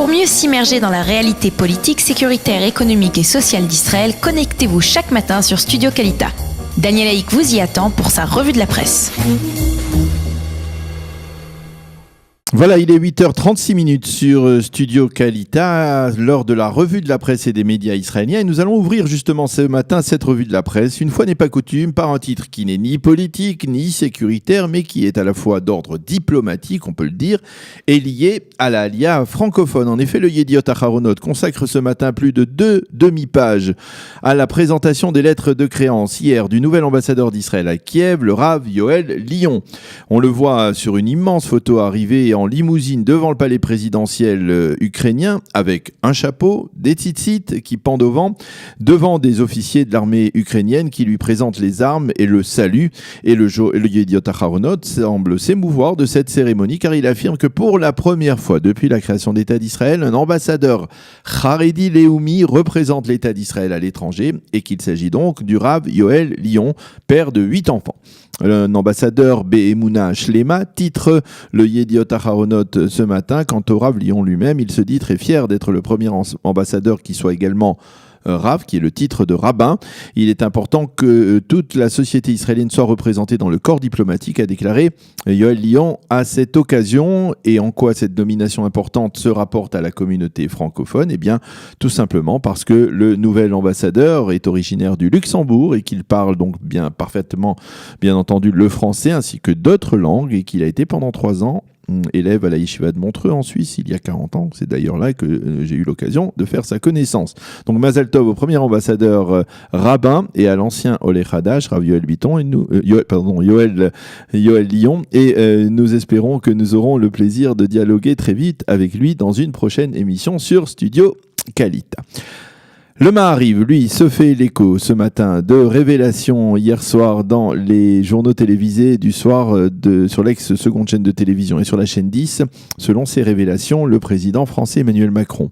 Pour mieux s'immerger dans la réalité politique, sécuritaire, économique et sociale d'Israël, connectez-vous chaque matin sur Studio Kalita. Daniel Haïk vous y attend pour sa revue de la presse. Voilà, il est 8h36 sur Studio Kalita, lors de la revue de la presse et des médias israéliens. Et nous allons ouvrir justement ce matin cette revue de la presse, une fois n'est pas coutume, par un titre qui n'est ni politique ni sécuritaire, mais qui est à la fois d'ordre diplomatique, on peut le dire, et lié à la Aliyah francophone. En effet, le Yediot Aharonot consacre ce matin plus de 2 demi-pages à la présentation des lettres de créance hier du nouvel ambassadeur d'Israël à Kiev, le Rav Yoel Lion. On le voit sur une immense photo arrivée en limousine devant le palais présidentiel ukrainien avec un chapeau, des tzitzit qui pendent au vent, devant des officiers de l'armée ukrainienne qui lui présentent les armes et le saluent. Et le Yediot Aharonot semble s'émouvoir de cette cérémonie car il affirme que pour la première fois depuis la création d'État d'Israël, un ambassadeur Haredi Leumi représente l'État d'Israël à l'étranger et qu'il s'agit donc du Rav Yoel Lion, père de 8 enfants. Un ambassadeur Be'emouna Shlema titre le Yediot Aharonot ce matin. Quant au Rav Lion lui-même, il se dit très fier d'être le premier ambassadeur qui soit également Rav, qui est le titre de rabbin. Il est important que toute la société israélienne soit représentée dans le corps diplomatique, a déclaré Yoel Lion à cette occasion. Et en quoi cette nomination importante se rapporte à la communauté francophone ? Eh bien, tout simplement parce que le nouvel ambassadeur est originaire du Luxembourg et qu'il parle donc parfaitement, bien entendu, le français ainsi que d'autres langues et qu'il a été pendant 3 ans élève à la Yeshiva de Montreux en Suisse il y a 40 ans. C'est d'ailleurs là que j'ai eu l'occasion de faire sa connaissance. Donc Mazal Tov au premier ambassadeur rabbin et à l'ancien Oleh Hadash, Rav Yoel Biton, Yoel Lion. Et nous espérons que nous aurons le plaisir de dialoguer très vite avec lui dans une prochaine émission sur Studio Kalita. Le Maariv, lui, se fait l'écho ce matin de révélations hier soir dans les journaux télévisés du soir sur l'ex-seconde chaîne de télévision et sur la chaîne 10. Selon ces révélations, le président français Emmanuel Macron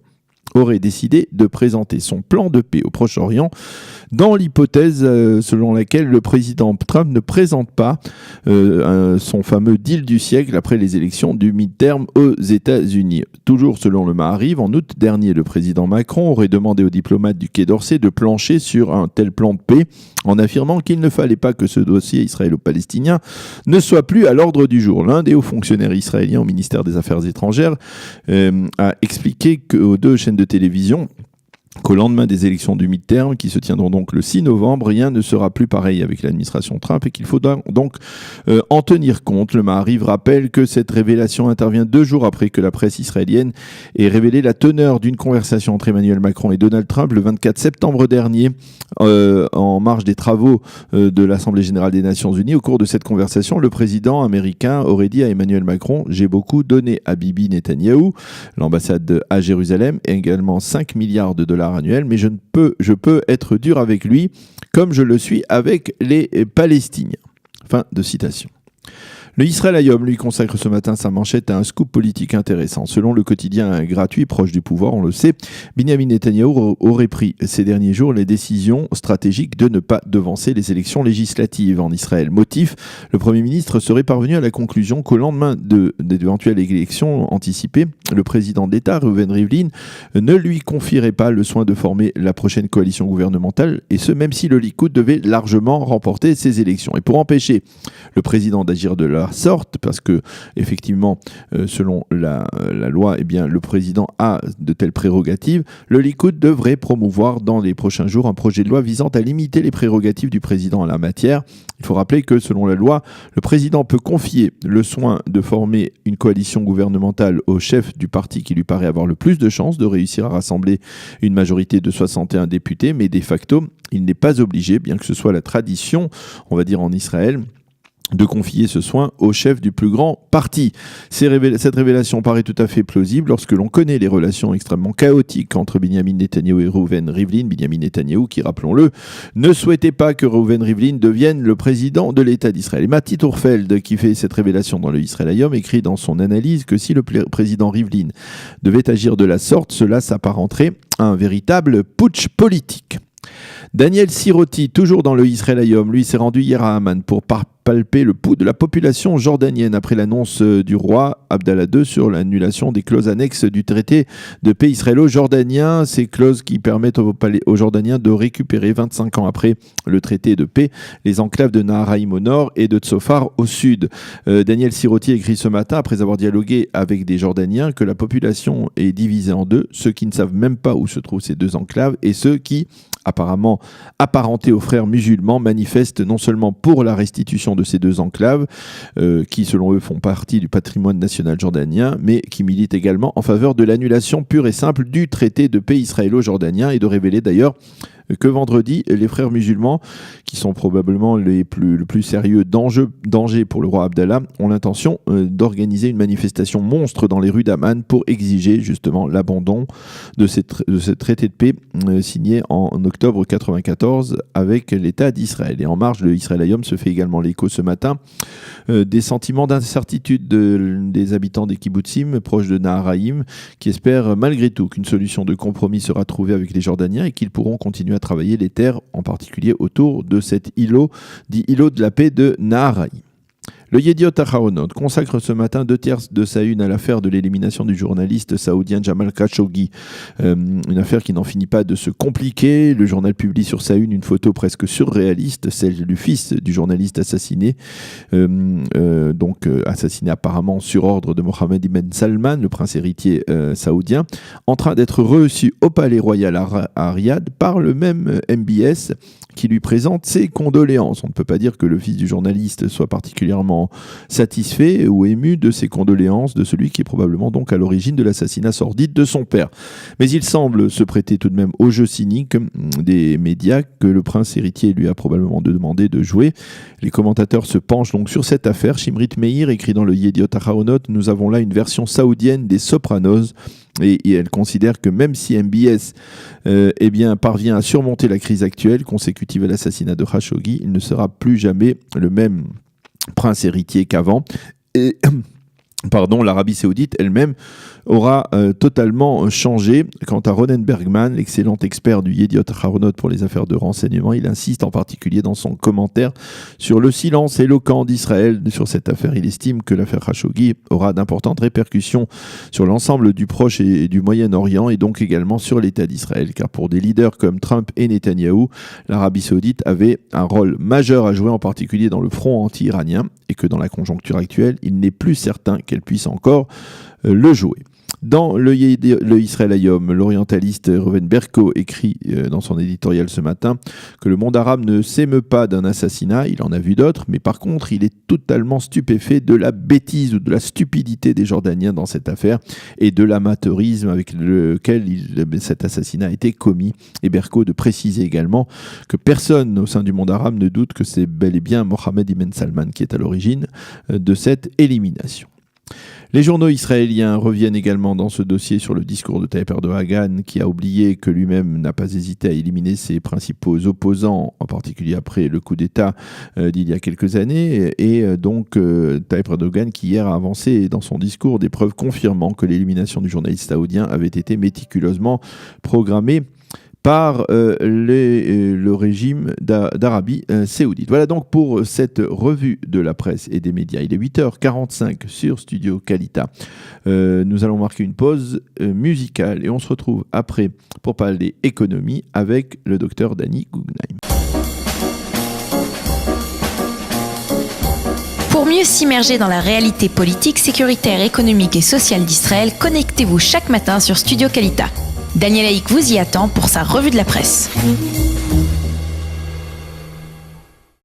aurait décidé de présenter son plan de paix au Proche-Orient dans l'hypothèse selon laquelle le président Trump ne présente pas son fameux deal du siècle après les élections du mid-term aux États-Unis. Toujours selon le Maariv, en août dernier, le président Macron aurait demandé aux diplomates du Quai d'Orsay de plancher sur un tel plan de paix en affirmant qu'il ne fallait pas que ce dossier israélo-palestinien ne soit plus à l'ordre du jour. L'un des hauts fonctionnaires israéliens au ministère des Affaires étrangères a expliqué aux 2 chaînes de télévision qu'au lendemain des élections du mid-term, qui se tiendront donc le 6 novembre, rien ne sera plus pareil avec l'administration Trump et qu'il faut donc en tenir compte. Le Maariv rappelle que cette révélation intervient 2 jours après que la presse israélienne ait révélé la teneur d'une conversation entre Emmanuel Macron et Donald Trump le 24 septembre dernier, en marge des travaux de l'Assemblée générale des Nations Unies. Au cours de cette conversation, le président américain aurait dit à Emmanuel Macron « J'ai beaucoup donné à Bibi Netanyahou, l'ambassade à Jérusalem, et également 5 milliards de dollars annuels, mais je peux être dur avec lui comme je le suis avec les Palestiniens. » Fin de citation. Le Israël Hayom lui consacre ce matin sa manchette à un scoop politique intéressant. Selon le quotidien gratuit proche du pouvoir, on le sait, Binyamin Netanyahou aurait pris ces derniers jours les décisions stratégiques de ne pas devancer les élections législatives en Israël. Motif, le Premier ministre serait parvenu à la conclusion qu'au lendemain d'éventuelles élections anticipées, le président de l'État, Reuven Rivlin, ne lui confierait pas le soin de former la prochaine coalition gouvernementale, et ce même si le Likoud devait largement remporter ces élections. Et pour empêcher le président d'agir de la sorte, parce que effectivement, selon la loi, eh bien, le président a de telles prérogatives, le Likoud devrait promouvoir dans les prochains jours un projet de loi visant à limiter les prérogatives du président en la matière. Il faut rappeler que selon la loi, le président peut confier le soin de former une coalition gouvernementale au chef du parti qui lui paraît avoir le plus de chances de réussir à rassembler une majorité de 61 députés, mais de facto, il n'est pas obligé, bien que ce soit la tradition, on va dire en Israël, de confier ce soin au chef du plus grand parti. Cette révélation paraît tout à fait plausible lorsque l'on connaît les relations extrêmement chaotiques entre Binyamin Netanyahou et Reuven Rivlin. Binyamin Netanyahou, qui, rappelons-le, ne souhaitait pas que Reuven Rivlin devienne le président de l'État d'Israël. Et Mati Tourfeld, qui fait cette révélation dans le Israël Hayom, écrit dans son analyse que si le président Rivlin devait agir de la sorte, cela s'apparenterait à un véritable putsch politique. Daniel Siroti, toujours dans le Israël Hayom, lui s'est rendu hier à Amman pour palper le pouls de la population jordanienne après l'annonce du roi Abdallah II sur l'annulation des clauses annexes du traité de paix israélo-jordanien. Ces clauses qui permettent aux Jordaniens de récupérer 25 ans après le traité de paix les enclaves de Naharaïm au nord et de Tzofar au sud. Daniel Sirotti écrit ce matin, après avoir dialogué avec des Jordaniens, que la population est divisée en deux, ceux qui ne savent même pas où se trouvent ces deux enclaves et ceux qui, apparemment apparentés aux frères musulmans, manifestent non seulement pour la restitution de ces deux enclaves, qui selon eux font partie du patrimoine national jordanien, mais qui militent également en faveur de l'annulation pure et simple du traité de paix israélo-jordanien, et de révéler d'ailleurs que vendredi, les frères musulmans, qui sont probablement le plus sérieux danger pour le roi Abdallah, ont l'intention d'organiser une manifestation monstre dans les rues d'Amman pour exiger justement l'abandon de ce traité de paix signé en octobre 1994 avec l'État d'Israël. Et en marge, le Israël Hayom se fait également l'écho ce matin des sentiments d'incertitude des habitants des kibbutzim proches de Naharaïm, qui espèrent malgré tout qu'une solution de compromis sera trouvée avec les Jordaniens et qu'ils pourront continuer à travailler les terres, en particulier autour de cet îlot, dit îlot de la paix de Naharaïm. Le Yediot Aharonot consacre ce matin 2/3 de sa une à l'affaire de l'élimination du journaliste saoudien Jamal Khashoggi. Une affaire qui n'en finit pas de se compliquer. Le journal publie sur sa une photo presque surréaliste, celle du fils du journaliste assassiné, assassiné apparemment sur ordre de Mohammed ibn Salman, le prince héritier saoudien, en train d'être reçu au palais royal à Riyad par le même MBS qui lui présente ses condoléances. On ne peut pas dire que le fils du journaliste soit particulièrement satisfait ou ému de ces condoléances de celui qui est probablement donc à l'origine de l'assassinat sordide de son père. Mais il semble se prêter tout de même au jeu cynique des médias que le prince héritier lui a probablement demandé de jouer. Les commentateurs se penchent donc sur cette affaire. Shimrit Meir écrit dans le Yediot Aharonot: nous avons là une version saoudienne des Sopranos. Et elle considère que même si MBS parvient à surmonter la crise actuelle consécutive à l'assassinat de Khashoggi, il ne sera plus jamais le même prince héritier qu'avant. Et l'Arabie Saoudite elle-même aura totalement changé. Quant à Ronen Bergman, l'excellent expert du Yediot Aharonot pour les affaires de renseignement, il insiste en particulier dans son commentaire sur le silence éloquent d'Israël sur cette affaire. Il estime que l'affaire Khashoggi aura d'importantes répercussions sur l'ensemble du Proche et du Moyen-Orient, et donc également sur l'État d'Israël, car pour des leaders comme Trump et Netanyahou, l'Arabie Saoudite avait un rôle majeur à jouer, en particulier dans le front anti-iranien, et que dans la conjoncture actuelle, il n'est plus certain qu'elle puisse encore le jouer. Dans le Israël Hayom, l'orientaliste Reuven Berko écrit dans son éditorial ce matin que le monde arabe ne s'émeut pas d'un assassinat, il en a vu d'autres, mais par contre il est totalement stupéfait de la bêtise ou de la stupidité des Jordaniens dans cette affaire et de l'amateurisme avec lequel cet assassinat a été commis. Et Berko de préciser également que personne au sein du monde arabe ne doute que c'est bel et bien Mohammed ibn Salman qui est à l'origine de cette élimination. Les journaux israéliens reviennent également dans ce dossier sur le discours de Tayyip Erdogan, qui a oublié que lui-même n'a pas hésité à éliminer ses principaux opposants, en particulier après le coup d'État d'il y a quelques années. Et donc Tayyip Erdogan qui hier a avancé dans son discours des preuves confirmant que l'élimination du journaliste saoudien avait été méticuleusement programmée par le régime d'Arabie Saoudite. Voilà donc pour cette revue de la presse et des médias. Il est 8h45 sur Studio Kalita. Nous allons marquer une pause musicale et on se retrouve après pour parler économie avec le docteur Danny Guggenheim. Pour mieux s'immerger dans la réalité politique, sécuritaire, économique et sociale d'Israël, connectez-vous chaque matin sur Studio Kalita. Daniel Haïk vous y attend pour sa revue de la presse.